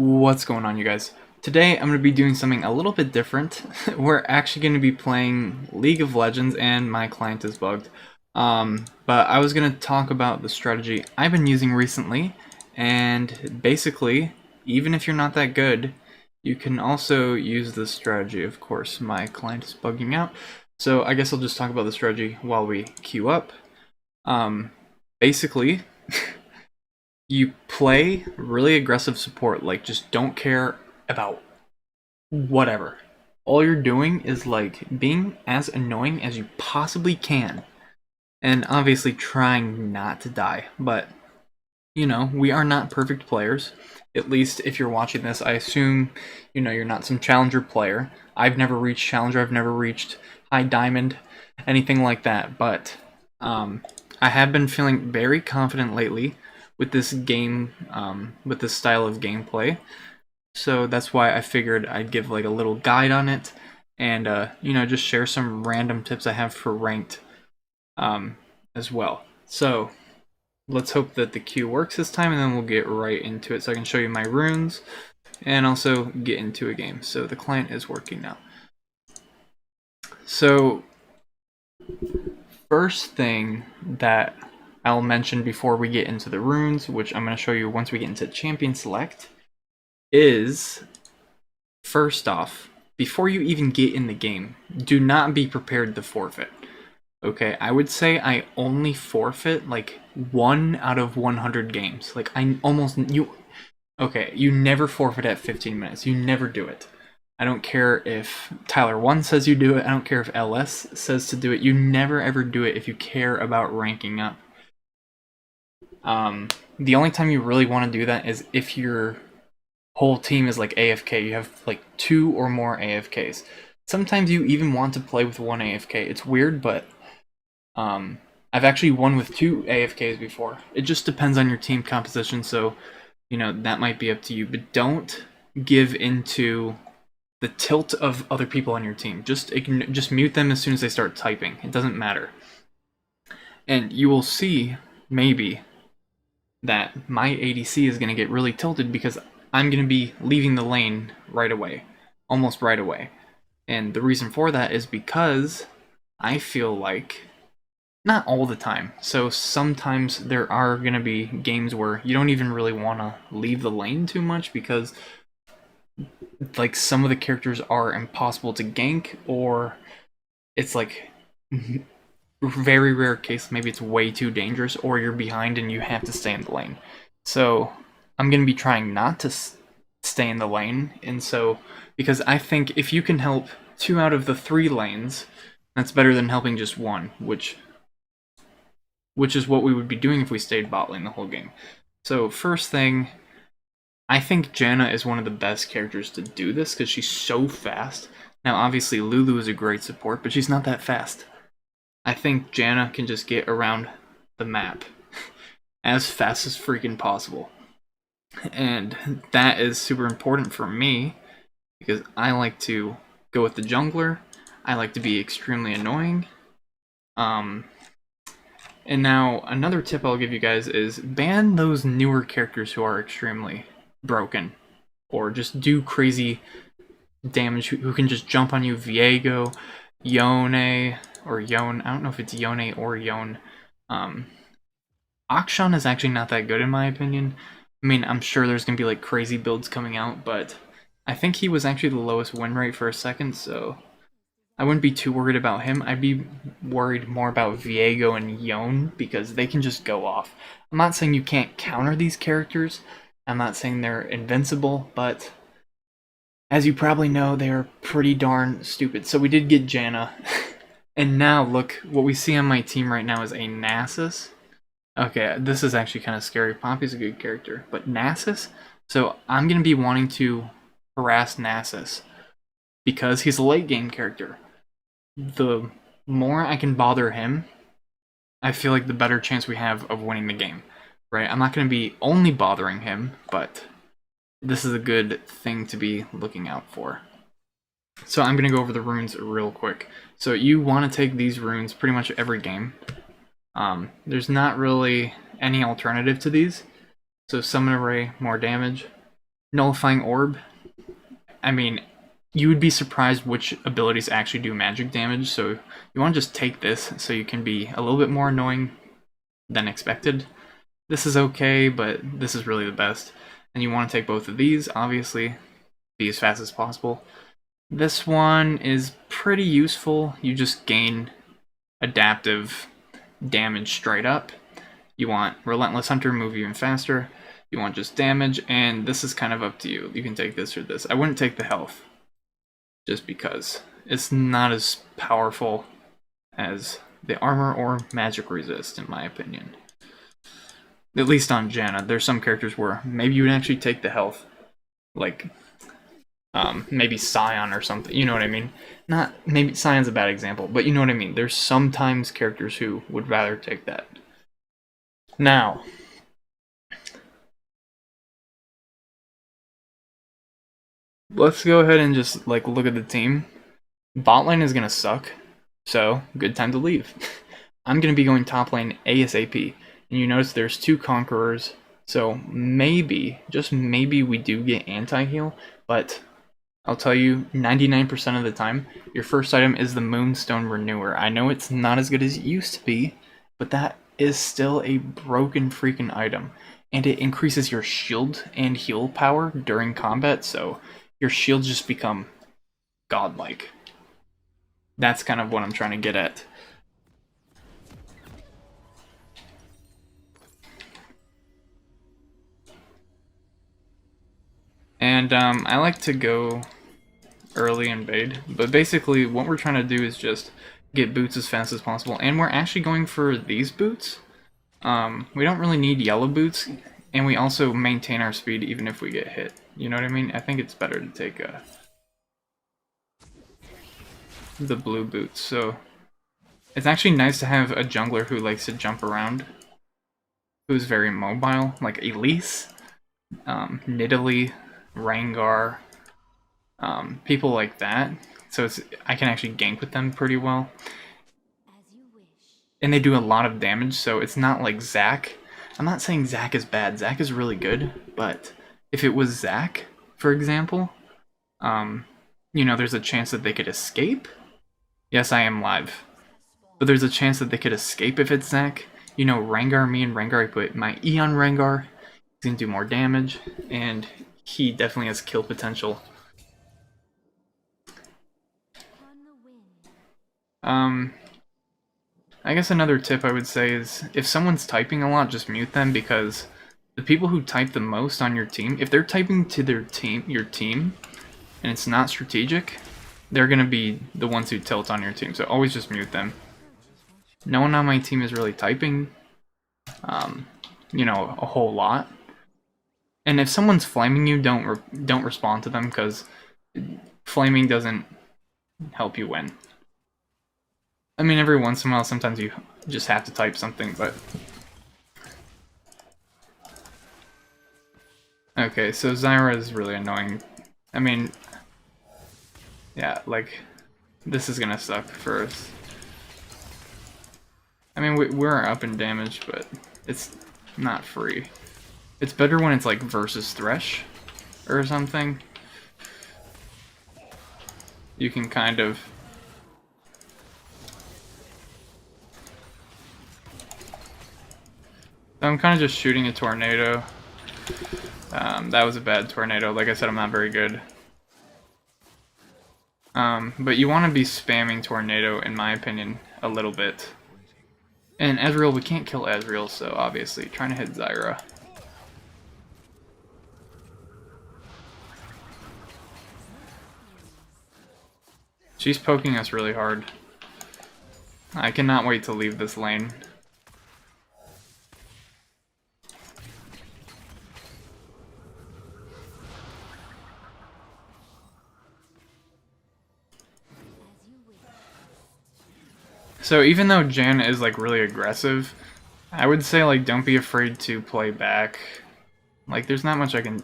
What's going on, you guys? Today I'm going to be doing something a little bit different. We're actually going to be playing League of Legends and my client is bugged. But I was going to talk about the strategy I've been using recently, and basically, even if you're not that good, you can also use this strategy. Of course, my client is bugging out, so I guess I'll just talk about the strategy while we queue up. Basically, you play really aggressive support, like just don't care about whatever. All you're doing is like being as annoying as you possibly can, and obviously trying not to die. But you know, we are not perfect players. At least if you're watching this, I assume you're not some challenger player. I've never reached challenger, I've never reached high diamond, anything like that. But I have been feeling very confident lately with this game, with this style of gameplay. So that's why I figured I'd give like a little guide on it, and just share some random tips I have for ranked as well. So let's hope that the queue works this time, and then we'll get right into it so I can show you my runes and also get into a game. So the client is working now. So first thing that I'll mention before we get into the runes, which I'm going to show you once we get into champion select, is first off, before you even get in the game, do not be prepared to forfeit. Okay, I would say I only forfeit like 1 out of 100 games. Like you never forfeit at 15 minutes. You never do it. I don't care if Tyler1 says you do it. I don't care if LS says to do it. You never ever do it if you care about ranking up. The only time you really want to do that is if your whole team is like AFK. You have like 2 or more AFKs. Sometimes you even want to play with 1 AFK. It's weird, but I've actually won with 2 AFKs before. It just depends on your team composition, so that might be up to you. But don't give into the tilt of other people on your team. Just mute them as soon as they start typing. It doesn't matter. And you will see, maybe, that my ADC is going to get really tilted because I'm going to be leaving the lane right away. Almost right away. And the reason for that is because I feel like, not all the time, so sometimes there are going to be games where you don't even really want to leave the lane too much because like some of the characters are impossible to gank, or it's like very rare case maybe it's way too dangerous, or you're behind and you have to stay in the lane. So I'm going to be trying not to stay in the lane, and so because I think if you can help 2 out of the 3 lanes, that's better than helping just one, which is what we would be doing if we stayed bot lane the whole game. So first thing, I think Janna is one of the best characters to do this because she's so fast. Now obviously Lulu is a great support, but she's not that fast. I think Janna can just get around the map as fast as freaking possible. And that is super important for me because I like to go with the jungler. I like to be extremely annoying. And now another tip I'll give you guys is ban those newer characters who are extremely broken or just do crazy damage, who can just jump on you. Viego, Yone, or Yone. I don't know if it's Yone or Yone. Akshan is actually not that good in my opinion. I mean, I'm sure there's going to be like crazy builds coming out, but I think he was actually the lowest win rate for a second, so I wouldn't be too worried about him. I'd be worried more about Viego and Yone because they can just go off. I'm not saying you can't counter these characters. I'm not saying they're invincible, but as you probably know, they are pretty darn stupid. So we did get Janna. And now look, what we see on my team right now is a Nasus. Okay, this is actually kind of scary. Poppy's a good character, but Nasus? So I'm going to be wanting to harass Nasus because he's a late game character. The more I can bother him, I feel like the better chance we have of winning the game, right? I'm not going to be only bothering him, but this is a good thing to be looking out for. So I'm going to go over the runes real quick. So you want to take these runes pretty much every game. There's not really any alternative to these. So Summon Array, more damage. Nullifying Orb. I mean, you would be surprised which abilities actually do magic damage, so you want to just take this so you can be a little bit more annoying than expected. This is okay, but this is really the best. And you want to take both of these, obviously, be as fast as possible. This one is pretty useful. You just gain adaptive damage straight up. You want Relentless Hunter, move even faster. You want just damage, and this is kind of up to you. You can take this or this. I wouldn't take the health, just because it's not as powerful as the armor or magic resist, in my opinion. At least on Janna. There's some characters where maybe you would actually take the health, like maybe Scion or something. You know what I mean? Not maybe Scion's a bad example, but you know what I mean. There's sometimes characters who would rather take that. Now, let's go ahead and just like look at the team. Bot lane is gonna suck, so good time to leave. I'm gonna be going top lane ASAP, and you notice there's 2 conquerors, so maybe, just maybe, we do get anti-heal, but I'll tell you, 99% of the time, your first item is the Moonstone Renewer. I know it's not as good as it used to be, but that is still a broken freaking item, and it increases your shield and heal power during combat, so your shields just become godlike. That's kind of what I'm trying to get at. And I like to go early and bait, but basically what we're trying to do is just get boots as fast as possible, and we're actually going for these boots. We don't really need yellow boots, and we also maintain our speed even if we get hit. You know what I mean? I think it's better to take the blue boots. So it's actually nice to have a jungler who likes to jump around, who's very mobile, like Elise, Nidalee, Rengar, people like that. So I can actually gank with them pretty well. And they do a lot of damage, so it's not like Zac. I'm not saying Zac is bad. Zac is really good, but if it was Zac, for example, you know, there's a chance that they could escape. Yes, I am live. But there's a chance that they could escape if it's Zac. You know, Rengar, me and Rengar, I put my E on Rengar. He's gonna do more damage, and he definitely has kill potential. I guess another tip I would say is, if someone's typing a lot, just mute them, because the people who type the most on your team, if they're typing to your team, and it's not strategic, they're gonna be the ones who tilt on your team, so always just mute them. No one on my team is really typing, you know, a whole lot. And if someone's flaming you, don't respond to them, because flaming doesn't help you win. I mean, every once in a while, sometimes you just have to type something, but... Okay, so Zyra is really annoying. I mean... Yeah, like... This is gonna suck for us. I mean, we're up in damage, but it's not free. It's better when it's like versus Thresh or something. You can kind of... I'm kind of just shooting a tornado. That was a bad tornado. Like I said, I'm not very good. But you want to be spamming tornado, in my opinion, a little bit. And Ezreal, we can't kill Ezreal, so obviously trying to hit Zyra. She's poking us really hard. I cannot wait to leave this lane. So even though Jan is like really aggressive, I would say like don't be afraid to play back. Like there's not much I can...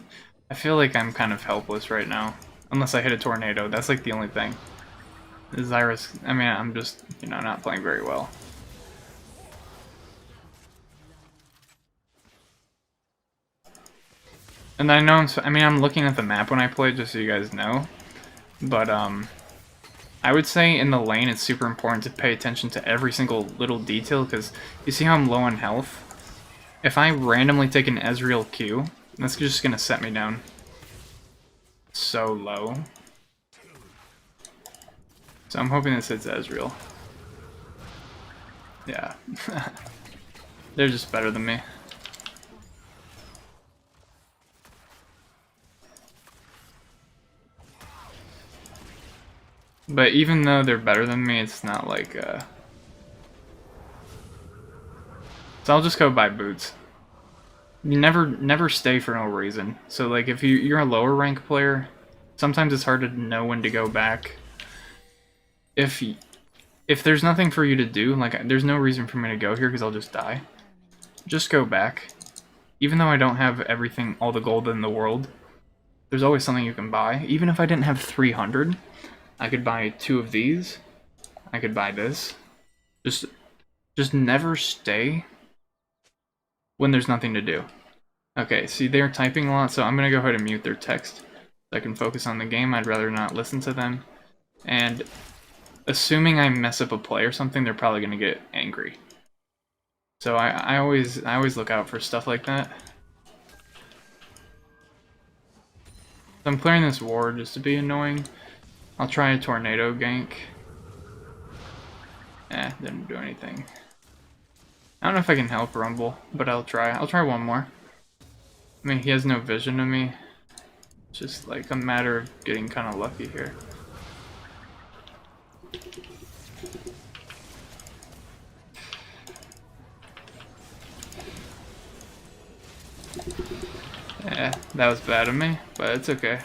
I feel like I'm kind of helpless right now. Unless I hit a tornado, that's like the only thing. Zyra's... I mean, I'm just, you know, not playing very well. And I know I'm looking at the map when I play, just so you guys know. But I would say in the lane it's super important to pay attention to every single little detail, because you see how I'm low on health? If I randomly take an Ezreal Q, that's just gonna set me down so low. So I'm hoping this hits Ezreal. Yeah. They're just better than me. But even though they're better than me, it's not like, So I'll just go buy boots. You never stay for no reason. So like if you're a lower rank player, sometimes it's hard to know when to go back. If there's nothing for you to do, like there's no reason for me to go here because I'll just die. Just go back. Even though I don't have everything, all the gold in the world, there's always something you can buy. Even if I didn't have 300, I could buy 2 of these. I could buy this. Just never stay when there's nothing to do. Okay, see they're typing a lot, so I'm gonna go ahead and mute their text so I can focus on the game. I'd rather not listen to them. And assuming I mess up a play or something, they're probably gonna get angry. So I always look out for stuff like that. So I'm clearing this ward just to be annoying. I'll try a tornado gank. Didn't do anything. I don't know if I can help Rumble, but I'll try. I'll try one more. I mean, he has no vision of me. It's just like a matter of getting kind of lucky here. Yeah, that was bad of me, but it's okay.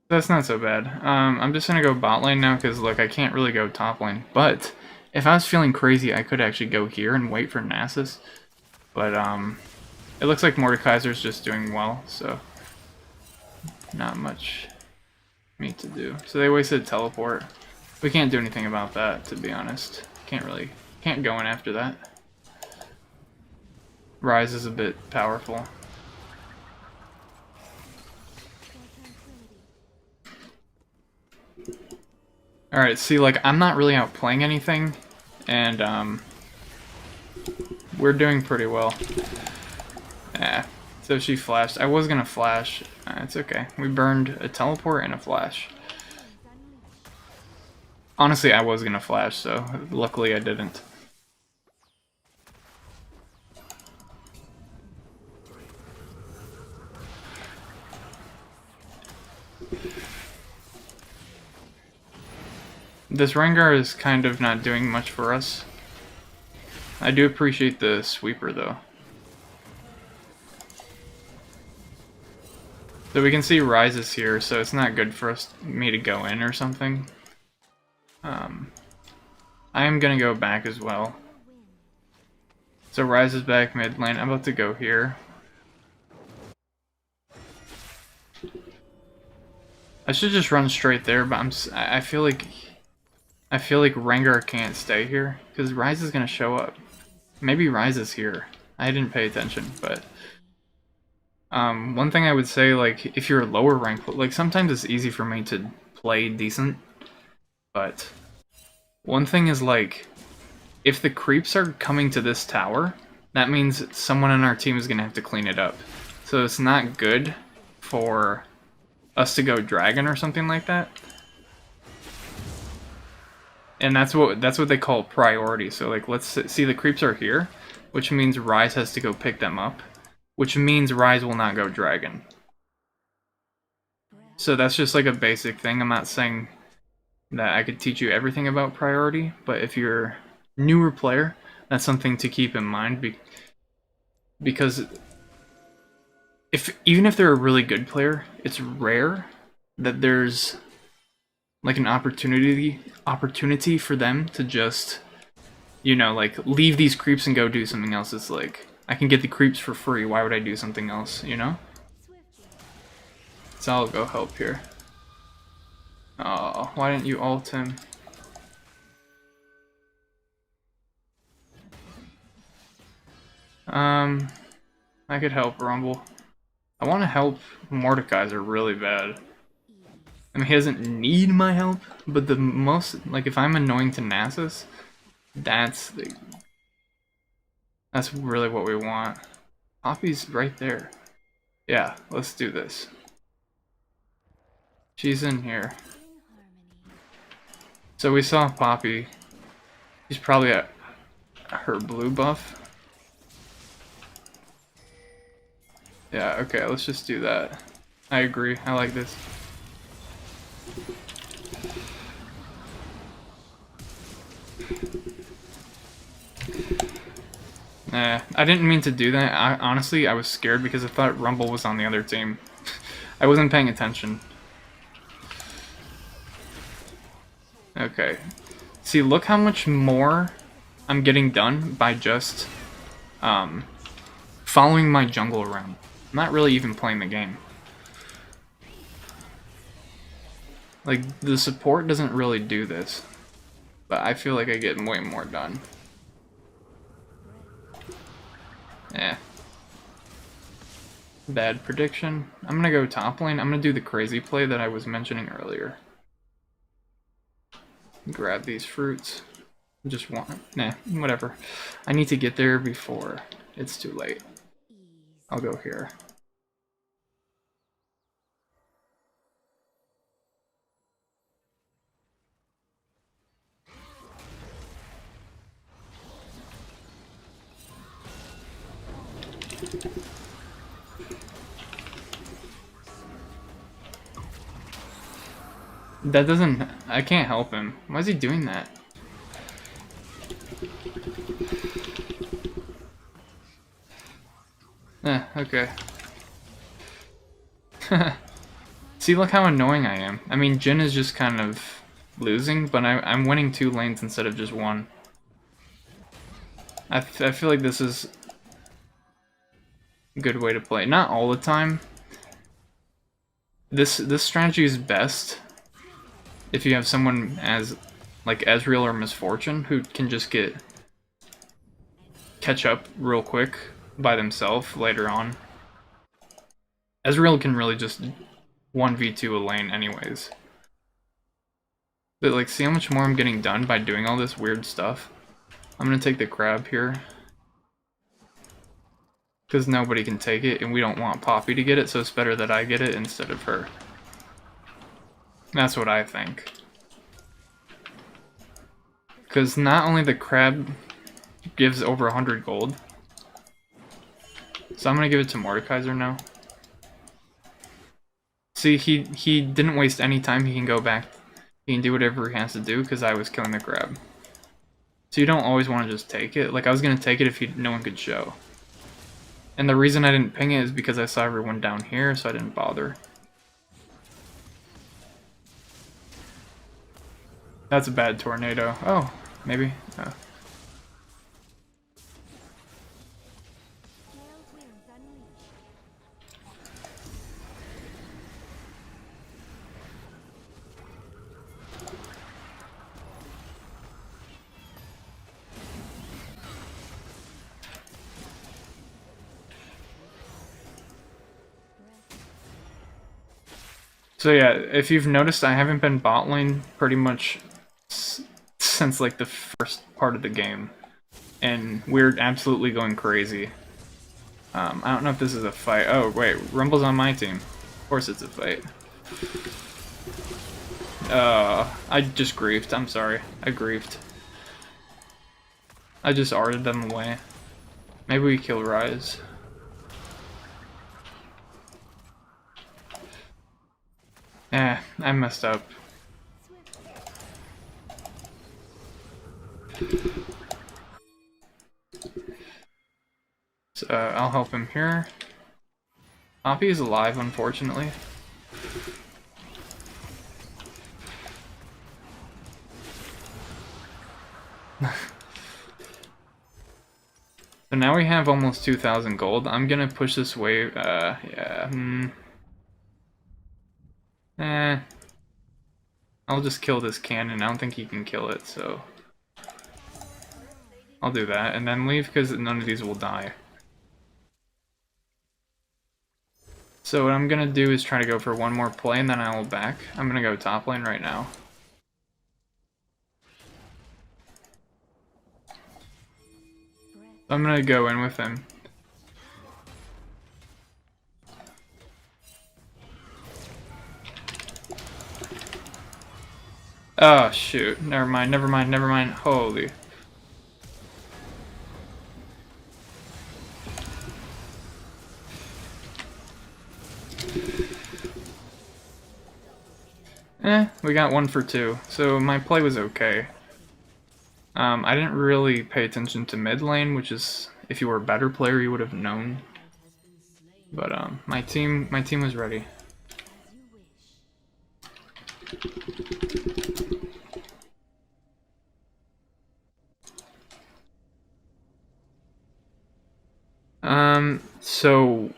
That's not so bad. I'm just gonna go bot lane now because look, I can't really go top lane. But if I was feeling crazy, I could actually go here and wait for Nasus. But it looks like Mordekaiser's just doing well, so not much me to do. So they wasted teleport. We can't do anything about that, to be honest. Can't go in after that. Ryze is a bit powerful. Alright, see, like, I'm not really outplaying anything, and, we're doing pretty well. So she flashed. I was gonna flash. It's okay. We burned a teleport and a flash. Honestly, I was gonna flash, so luckily I didn't. This Rengar is kind of not doing much for us. I do appreciate the sweeper though. So we can see Ryze is here, so it's not good for me to go in or something. I am gonna go back as well. So Ryze is back mid lane. I'm about to go here. I should just run straight there, but I feel like Rengar can't stay here because Ryze is gonna show up. Maybe Ryze is here. I didn't pay attention, but one thing I would say, like, if you're a lower rank, like sometimes it's easy for me to play decent, but one thing is like, if the creeps are coming to this tower, that means someone on our team is gonna have to clean it up. So it's not good for us to go dragon or something like that. And that's what they call priority. So like, let's see, the creeps are here, which means Ryze has to go pick them up, which means Ryze will not go dragon. So that's just like a basic thing. I'm not saying that I could teach you everything about priority, but if you're a newer player, that's something to keep in mind, because even if they're a really good player, it's rare that there's like an opportunity for them to just, you know, like leave these creeps and go do something else. It's like, I can get the creeps for free, why would I do something else, you know? So I'll go help here. Oh, why didn't you ult him? I could help Rumble. I want to help Mordekaiser really bad. I mean, he doesn't need my help, but the most, like, if I'm annoying to Nasus, that's really what we want. Poppy's right there. Yeah, let's do this. She's in here. So we saw Poppy. She's probably at her blue buff. Yeah, okay, let's just do that. I agree, I like this. Nah, I didn't mean to do that. Honestly, I was scared because I thought Rumble was on the other team. I wasn't paying attention. Okay. See, look how much more I'm getting done by just following my jungle around. I'm not really even playing the game. Like, the support doesn't really do this, but I feel like I get way more done. Yeah. Bad prediction. I'm gonna go top lane. I'm gonna do the crazy play that I was mentioning earlier. Grab these fruits. Just want... Nah, whatever. I need to get there before it's too late. I'll go here. That doesn't... I can't help him. Why is he doing that? Okay. See, look how annoying I am. I mean, Jhin is just kind of losing, but I'm winning 2 lanes instead of just 1. I feel like this is a good way to play. Not all the time. This strategy is best if you have someone as like Ezreal or Misfortune who can just catch up real quick by themselves later on. Ezreal can really just 1v2 a lane anyways. But like, see how much more I'm getting done by doing all this weird stuff? I'm gonna take the crab here. Because nobody can take it, and we don't want Poppy to get it, so it's better that I get it instead of her. That's what I think. Because not only the crab gives over 100 gold, so I'm gonna give it to Mordekaiser now. See, he didn't waste any time. He can go back. He can do whatever he has to do because I was killing the crab. So you don't always want to just take it. Like, I was gonna take it if no one could show. And the reason I didn't ping it is because I saw everyone down here, so I didn't bother. That's a bad tornado. Oh, maybe. Oh. So yeah, if you've noticed, I haven't been bot lane pretty much since like the first part of the game, and we're absolutely going crazy. I don't know if this is a fight. Oh wait, Rumble's on my team. Of course it's a fight. I just griefed. I'm sorry. I griefed. I just arted them away. Maybe we kill Rise. I messed up. So, I'll help him here. Poppy is alive, unfortunately. So now we have almost 2,000 gold. I'm gonna push this wave. Yeah. I'll just kill this cannon. I don't think he can kill it, so I'll do that and then leave because none of these will die. So what I'm gonna do is try to go for one more play and then I will back. I'm gonna go top lane right now. I'm gonna go in with him. Oh shoot, never mind, never mind, never mind. Holy. We got 1 for 2, so my play was okay. I didn't really pay attention to mid lane, which is, if you were a better player, you would have known. But my team was ready. So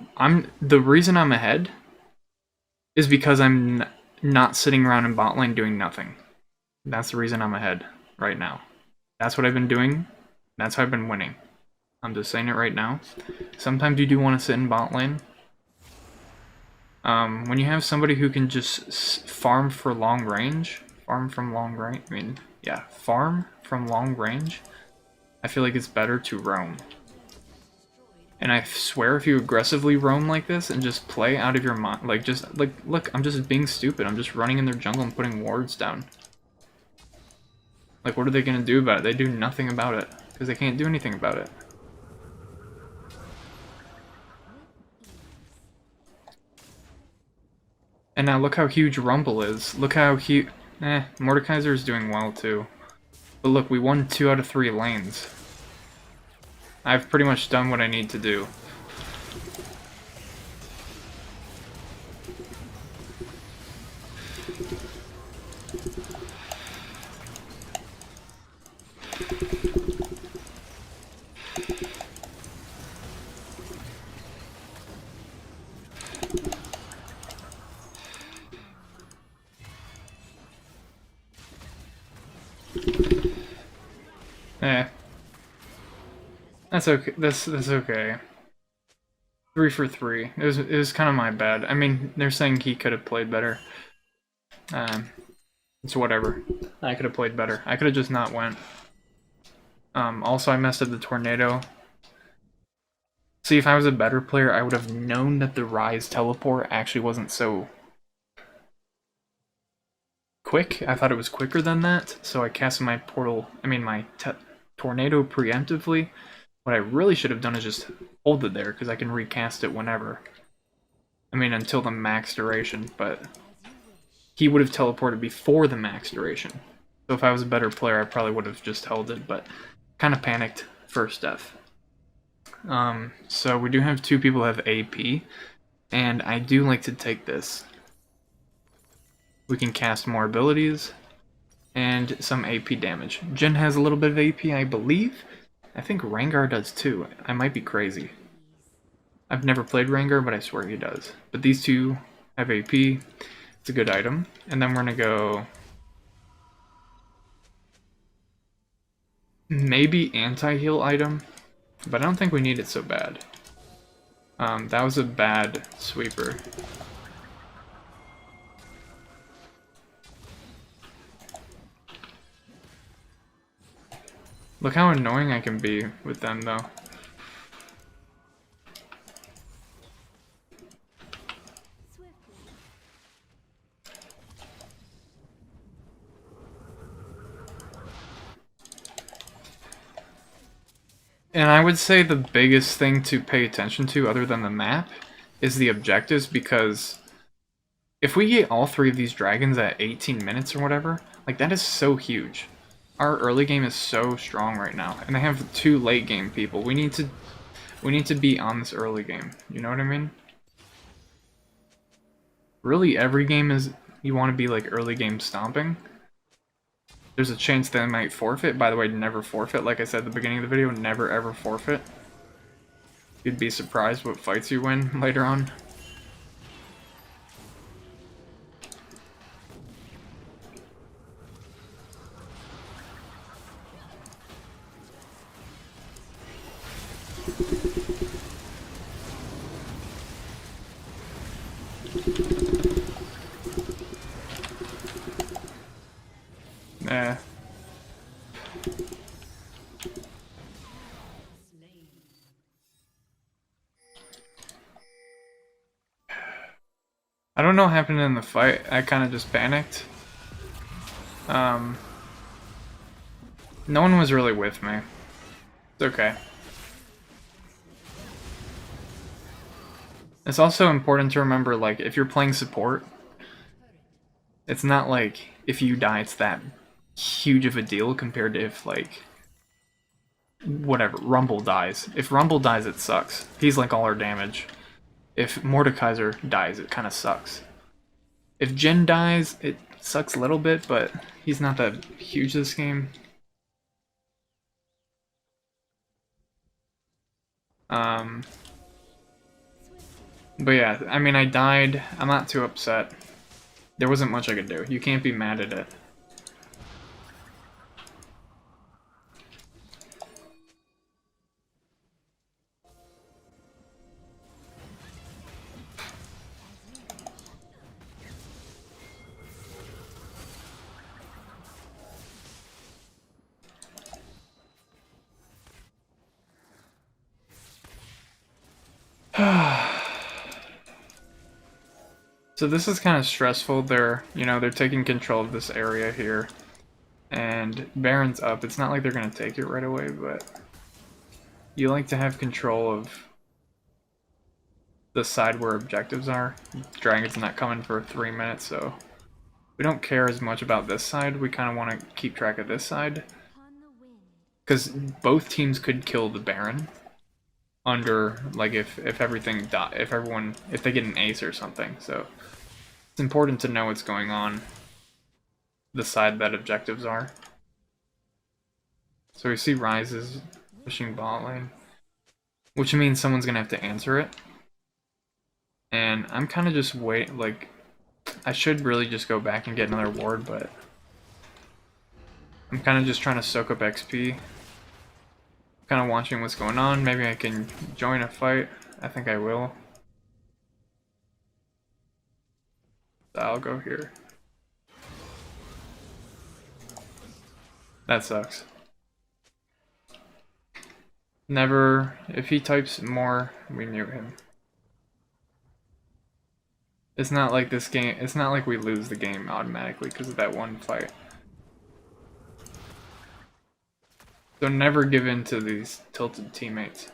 the reason I'm ahead is because I'm not sitting around in bot lane doing nothing. That's the reason I'm ahead right now. That's what I've been doing. That's how I've been winning. I'm just saying it right now. Sometimes you do want to sit in bot lane. When you have somebody who can just farm for long range, farm from long range, I feel like it's better to roam. And I swear if you aggressively roam like this and just play out of your mind, look, I'm just being stupid. I'm just running in their jungle and putting wards down. Like, what are they gonna do about it? They do nothing about it, because they can't do anything about it. And now look how huge Rumble is. Look how huge... Mordekaiser is doing well too. But look, we won 2 out of 3 lanes. I've pretty much done what I need to do. That's okay. That's okay. 3 for 3. It was kind of my bad. I mean, they're saying he could have played better. It's whatever. I could have played better. I could have just not went. Also, I messed up the tornado. See, if I was a better player, I would have known that the Rise teleport actually wasn't so quick. I thought it was quicker than that, so I cast my tornado preemptively. What I really should have done is just hold it there, because I can recast it whenever. I mean, until the max duration, but he would have teleported before the max duration. So if I was a better player, I probably would have just held it, but kind of panicked first death. So we do have 2 people who have AP, and I do like to take this. We can cast more abilities, and some AP damage. Jhin has a little bit of AP, I believe. I think Rengar does too. I might be crazy. I've never played Rengar, but I swear he does. But these 2 have AP. It's a good item. And then we're gonna go... maybe anti-heal item, but I don't think we need it so bad. That was a bad sweeper. Look how annoying I can be with them, though. And I would say the biggest thing to pay attention to, other than the map, is the objectives, because if we get all 3 of these dragons at 18 minutes or whatever, like, that is so huge. Our early game is so strong right now, and they have 2 late game people. We need to be on this early game. You know what I mean? Really, every game is you want to be like early game stomping. There's a chance that I might forfeit. By the way, never forfeit. Like I said at the beginning of the video, never ever forfeit. You'd be surprised what fights you win later on. I don't know what happened in the fight. I kind of just panicked. No one was really with me. It's okay. It's also important to remember, like, if you're playing support, it's not like if you die, it's that huge of a deal compared to if, like, whatever, Rumble dies. If Rumble dies, it sucks. He's like all our damage. If Mordekaiser dies, it kind of sucks. If Jhin dies, it sucks a little bit, but he's not that huge this game. But yeah, I mean, I died. I'm not too upset. There wasn't much I could do. You can't be mad at it. So this is kind of stressful. They're taking control of this area here. And Baron's up. It's not like they're going to take it right away, but you like to have control of the side where objectives are. Dragon's not coming for 3 minutes, so we don't care as much about this side. We kind of want to keep track of this side. Because both teams could kill the Baron under, like, if everything if they get an ace or something. So it's important to know what's going on the side that objectives are. So we see Ryze is pushing bot lane, which means someone's gonna have to answer it. And I'm kind of just I should really just go back and get another ward, but I'm kind of just trying to soak up XP. Kind of watching what's going on. Maybe I can join a fight. I think I will. So I'll go here. That sucks. Never. If he types more, we mute him. It's not like this game. It's not like we lose the game automatically because of that one fight. So never give in to these tilted teammates.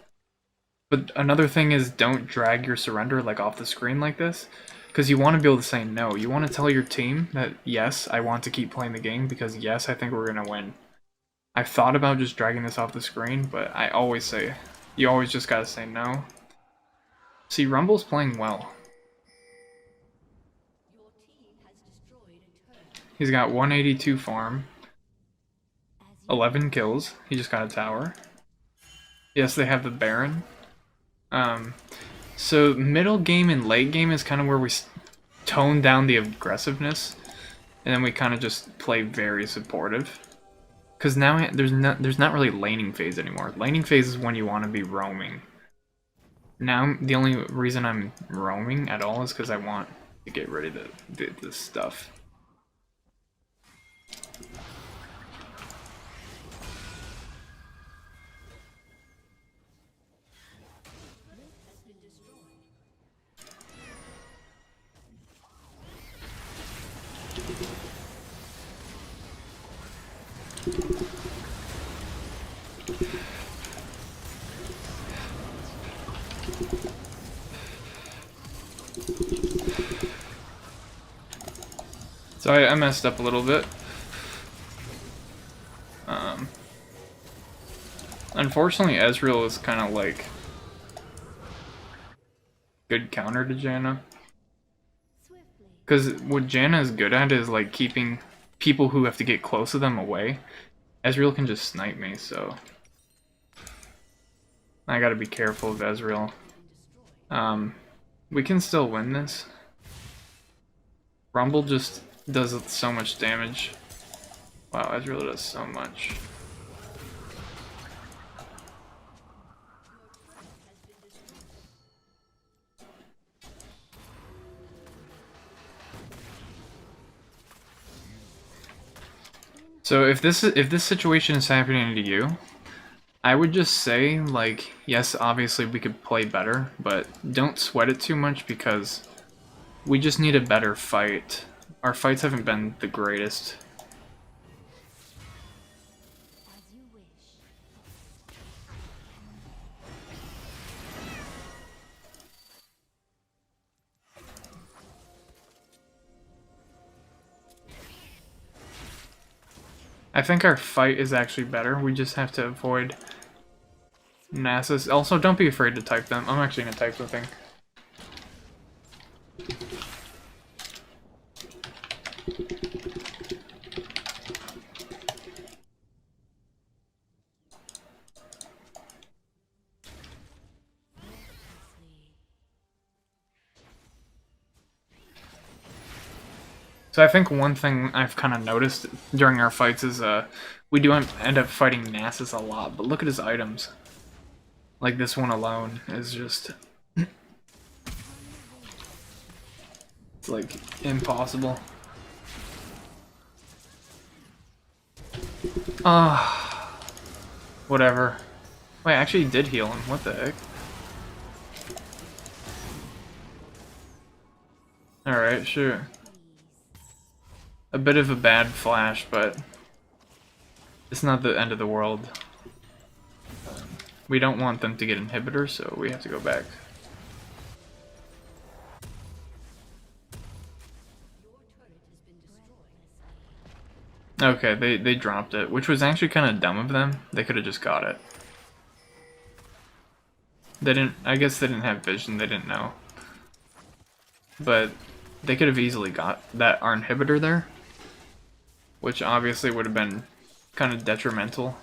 But another thing is, don't drag your surrender like off the screen like this, because you want to be able to say no. You want to tell your team that, yes, I want to keep playing the game because, yes, I think we're going to win. I've thought about just dragging this off the screen, but I always say, you always just gotta say no. See, Rumble's playing well. He's got 182 farm, 11 kills. He just got a tower. Yes, they have the Baron. So middle game and late game is kind of where we tone down the aggressiveness, and then we kind of just play very supportive. Because now there's not really laning phase anymore. Laning phase is when you want to be roaming. Now the only reason I'm roaming at all is because I want to get rid of this stuff. So I messed up a little bit. Unfortunately, Ezreal is kind of like good counter to Janna. Because what Janna is good at is like keeping people who have to get close to them away. Ezreal can just snipe me, so I gotta be careful of Ezreal. We can still win this. Rumble just does so much damage. Wow, Ezreal does so much. So if this situation is happening to you, I would just say, like, yes, obviously we could play better, but don't sweat it too much because we just need a better fight. Our fights haven't been the greatest. I think our fight is actually better. We just have to avoid Nasus. Also, don't be afraid to type them. I'm actually going to type something. So I think one thing I've kind of noticed during our fights is we do end up fighting Nasus a lot, but look at his items. Like this one alone is just... it's like impossible. Whatever. Wait, I actually did heal him. What the heck? Alright, sure. A bit of a bad flash, but it's not the end of the world. We don't want them to get inhibitors, so we have to go back. Okay, they dropped it, which was actually kind of dumb of them. They could have just got it. They didn't, I guess they didn't have vision, they didn't know. But they could have easily got that our inhibitor there, which obviously would have been kind of detrimental.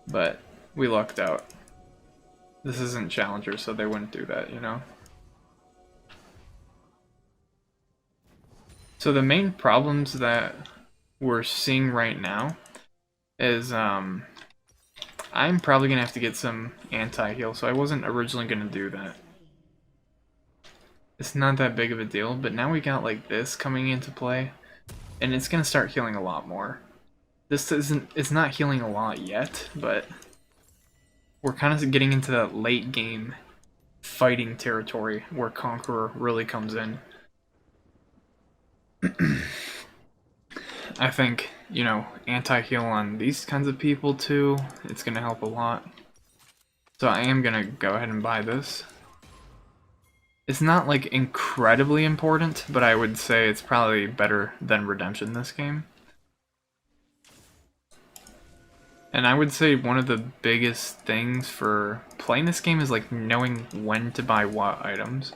But we lucked out. This isn't Challenger, so they wouldn't do that, you know? So the main problems that we're seeing right now is I'm probably gonna have to get some anti-heal, so I wasn't originally gonna do that. It's not that big of a deal, but now we got like this coming into play, and it's gonna start healing a lot more. It's not healing a lot yet, but we're kind of getting into that late game fighting territory where Conqueror really comes in. I think, you know, anti-heal on these kinds of people too, it's gonna help a lot. So I am gonna go ahead and buy this. It's not like incredibly important, but I would say it's probably better than Redemption this game. And I would say one of the biggest things for playing this game is like knowing when to buy what items.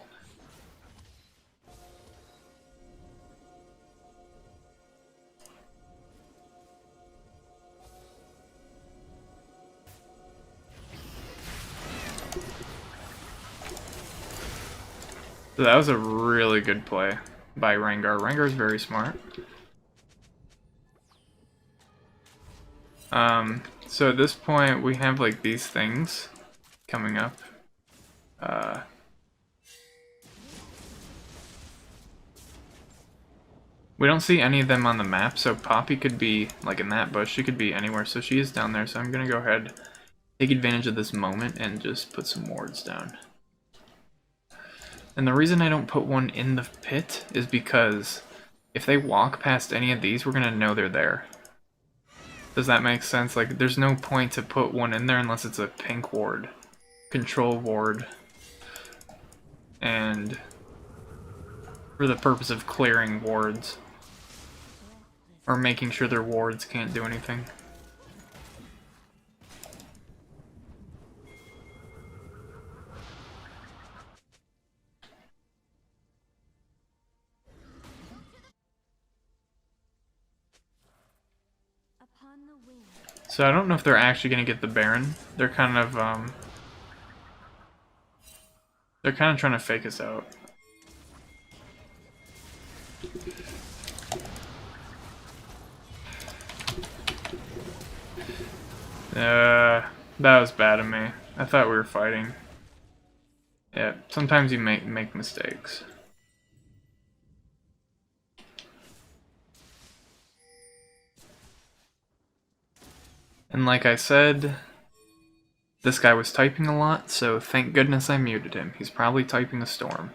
So that was a really good play by Rengar. Rengar's very smart. So at this point we have like these things coming up. We don't see any of them on the map, so Poppy could be like in that bush. She could be anywhere, so she is down there. So I'm gonna go ahead, take advantage of this moment, and just put some wards down. And the reason I don't put one in the pit is because if they walk past any of these, we're gonna know they're there. Does that make sense? Like, there's no point to put one in there unless it's a pink ward, control ward, and for the purpose of clearing wards. Or making sure their wards can't do anything. So I don't know if they're actually going to get the Baron. They're kind of trying to fake us out. That was bad of me. I thought we were fighting. Yeah, sometimes you make mistakes. And like I said, this guy was typing a lot, so thank goodness I muted him. He's probably typing a storm.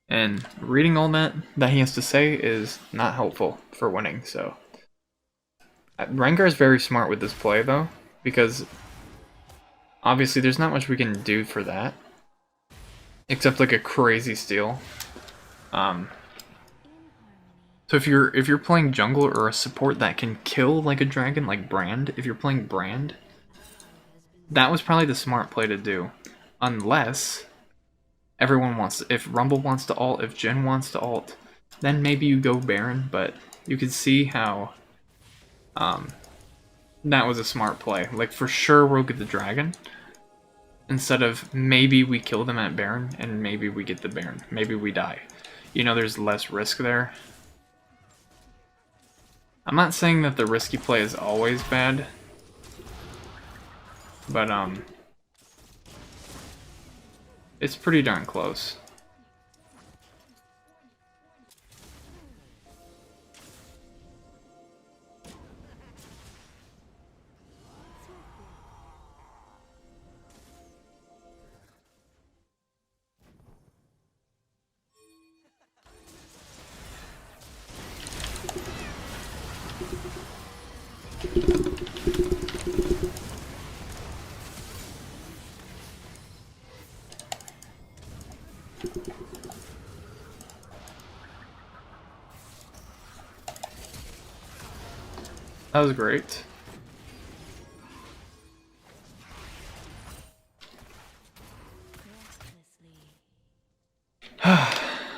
And reading all that he has to say is not helpful for winning, so. Rengar is very smart with this play, though, because obviously there's not much we can do for that. Except like a crazy steal. So if you're playing jungle or a support that can kill like a dragon, like Brand, if you're playing Brand, that was probably the smart play to do. Unless everyone wants, if Rumble wants to ult, if Jhin wants to ult, then maybe you go Baron, but you can see how that was a smart play. Like for sure we'll get the dragon. Instead of maybe we kill them at Baron and maybe we get the Baron. Maybe we die. You know, there's less risk there. I'm not saying that the risky play is always bad. But, it's pretty darn close. That was great.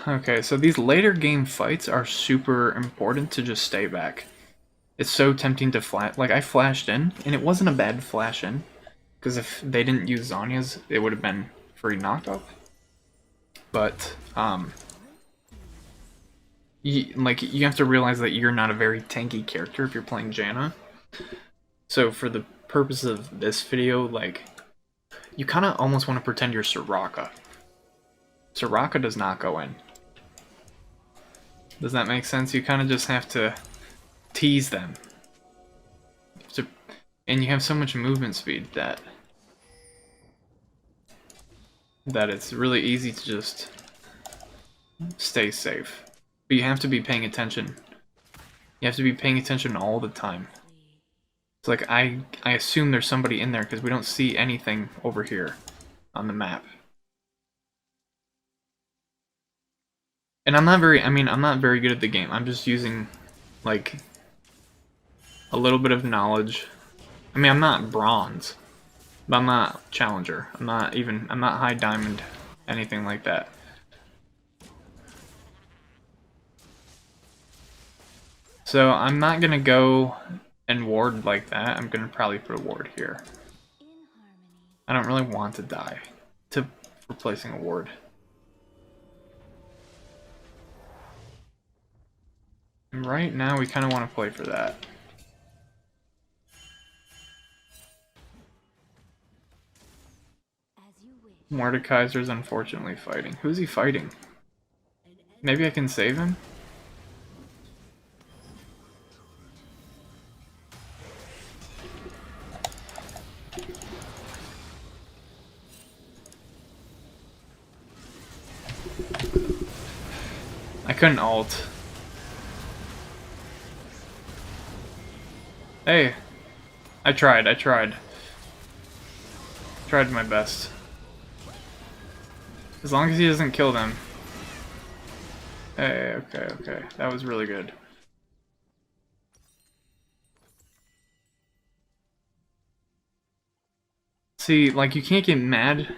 Okay, so these later game fights are super important to just stay back. It's so tempting to flash. Like, I flashed in, and it wasn't a bad flash in. Because if they didn't use Zanya's, it would have been free knockup. But, you have to realize that you're not a very tanky character if you're playing Janna. So for the purpose of this video, like, you kind of almost want to pretend you're Soraka. Soraka does not go in. Does that make sense? You kind of just have to tease them. And you have so much movement speed that it's really easy to just stay safe. But you have to be paying attention. You have to be paying attention all the time. It's like, I assume there's somebody in there because we don't see anything over here on the map. And I'm not very good at the game. I'm just using, like, a little bit of knowledge. I mean, I'm not bronze, but I'm not challenger. I'm not high diamond, anything like that. So I'm not gonna go and ward like that. I'm gonna probably put a ward here. I don't really want to die to replacing a ward. And right now we kind of want to play for that. Mordekaiser's unfortunately fighting. Who's he fighting? Maybe I can save him? I couldn't ult. Hey, I tried. Tried my best. As long as he doesn't kill them. Hey, okay. That was really good. See, like, you can't get mad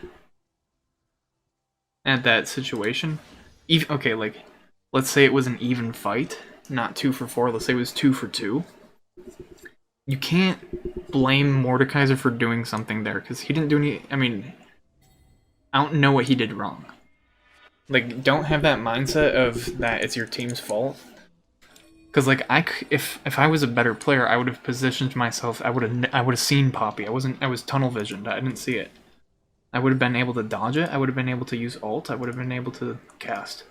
at that situation. Okay, like, let's say it was an even fight, not 2 for 4. Let's say it was 2 for 2. You can't blame Mordekaiser for doing something there, because he didn't do any... I mean, I don't know what he did wrong. Like, don't have that mindset of that it's your team's fault. Because, like, if I was a better player, I would have positioned myself, I would have seen Poppy. I was tunnel visioned, I didn't see it. I would have been able to dodge it, I would have been able to use ult, I would have been able to cast.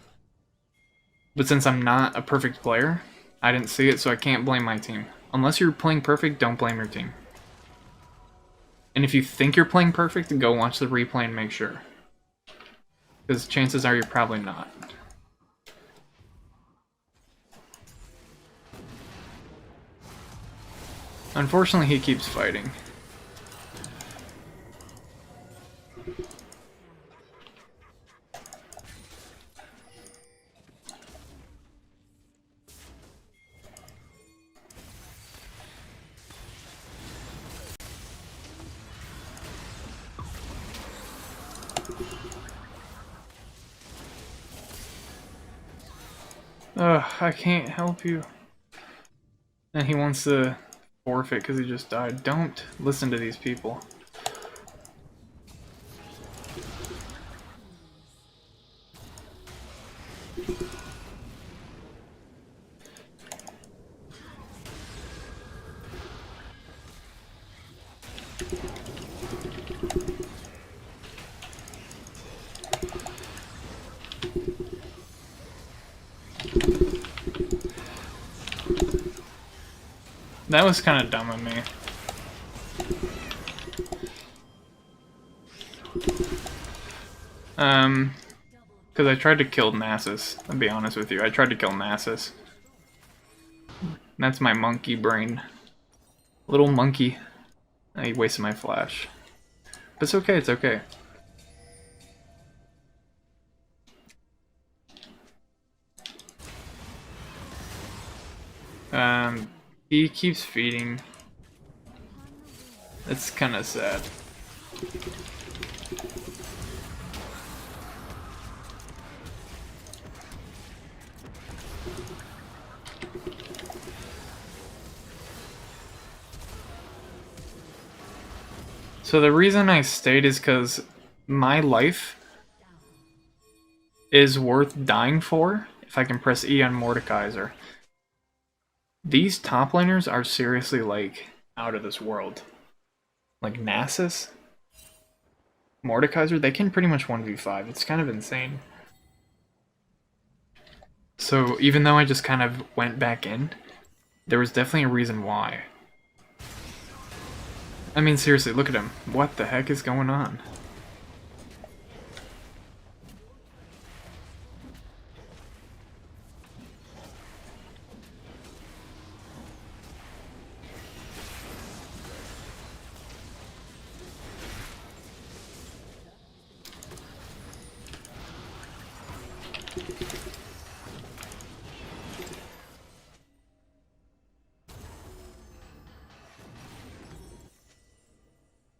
But since I'm not a perfect player, I didn't see it, so I can't blame my team. Unless you're playing perfect, don't blame your team. And if you think you're playing perfect, go watch the replay and make sure. Because chances are you're probably not. Unfortunately, he keeps fighting. Ugh, I can't help you. And he wants to forfeit because he just died. Don't listen to these people. That was kind of dumb of me. Because I tried to kill Nasus. I'll be honest with you. I tried to kill Nasus. That's my monkey brain. Little monkey. He wasted my flash. But it's okay, it's okay. He keeps feeding. It's kind of sad. So the reason I stayed is because my life is worth dying for if I can press E on Mordekaiser. These top laners are seriously, like, out of this world. Like Nasus, Mordekaiser, they can pretty much 1v5. It's kind of insane. So even though I just kind of went back in, there was definitely a reason why. I mean, seriously, look at him. What the heck is going on?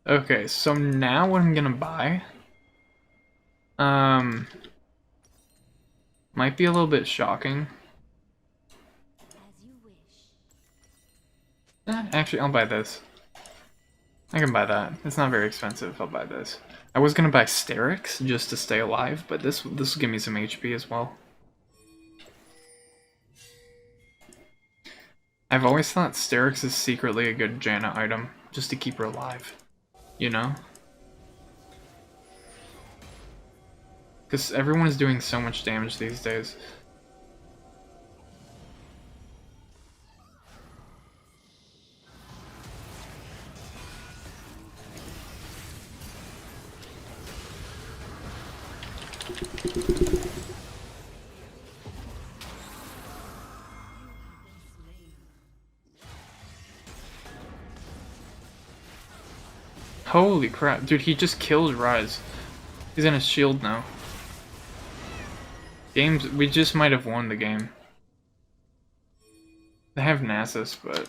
Okay, so now what I'm gonna buy, might be a little bit shocking. Actually, I'll buy this. I can buy that. It's not very expensive. I'll buy this. I was gonna buy Sterix just to stay alive, but this will give me some HP as well. I've always thought Sterix is secretly a good Janna item, just to keep her alive. You know? Because everyone is doing so much damage these days. Holy crap, dude, he just killed Rise. He's in a shield now. Games, we just might have won the game. They have Nasus, but...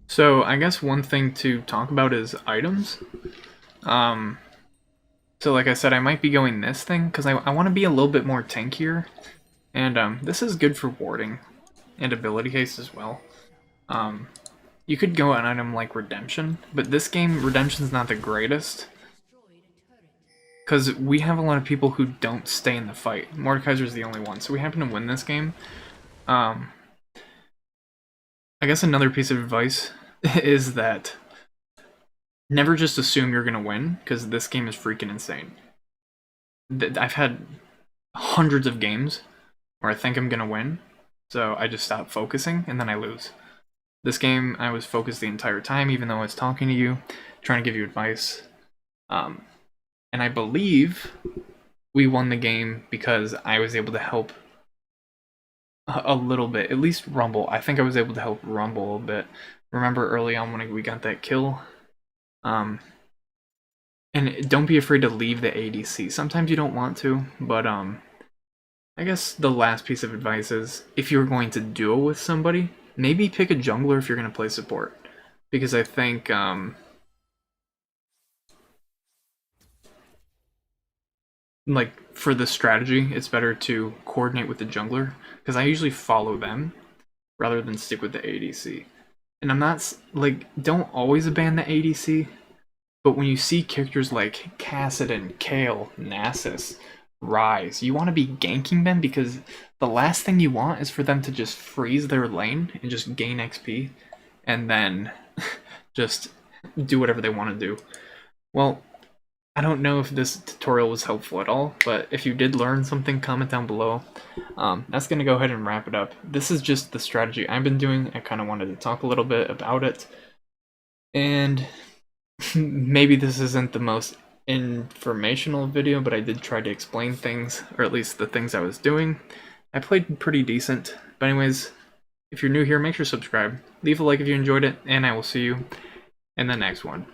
So, I guess one thing to talk about is items. So like I said, I might be going this thing, because I want to be a little bit more tankier. And this is good for warding and ability haste as well. You could go an item like Redemption, but this game, Redemption's not the greatest. Because we have a lot of people who don't stay in the fight. Mordekaiser's the only one, so we happen to win this game. I guess another piece of advice is that never just assume you're going to win, because this game is freaking insane. I've had hundreds of games where I think I'm going to win, So I just stop focusing and then I lose. This game, I was focused the entire time, even though I was talking to you, trying to give you advice. And I believe we won the game because I was able to help a little bit, at least Rumble. I think I was able to help Rumble a bit. Remember early on when we got that kill? And don't be afraid to leave the ADC. Sometimes you don't want to, but I guess the last piece of advice is if you're going to duel with somebody, maybe pick a jungler if you're going to play support. Because I think like for the strategy, it's better to coordinate with the jungler because I usually follow them rather than stick with the ADC. And I'm not like don't always abandon the ADC, but when you see characters like Kassadin, Kale, Nasus, Rise, you want to be ganking them because the last thing you want is for them to just freeze their lane and just gain XP and then just do whatever they want to do. Well, I don't know if this tutorial was helpful at all, but if you did learn something, comment down below. That's going to go ahead and wrap it up. This is just the strategy I've been doing. I kind of wanted to talk a little bit about it. And maybe this isn't the most informational video, but I did try to explain things, or at least the things I was doing. I played pretty decent. But anyways, if you're new here, make sure to subscribe. Leave a like if you enjoyed it, and I will see you in the next one.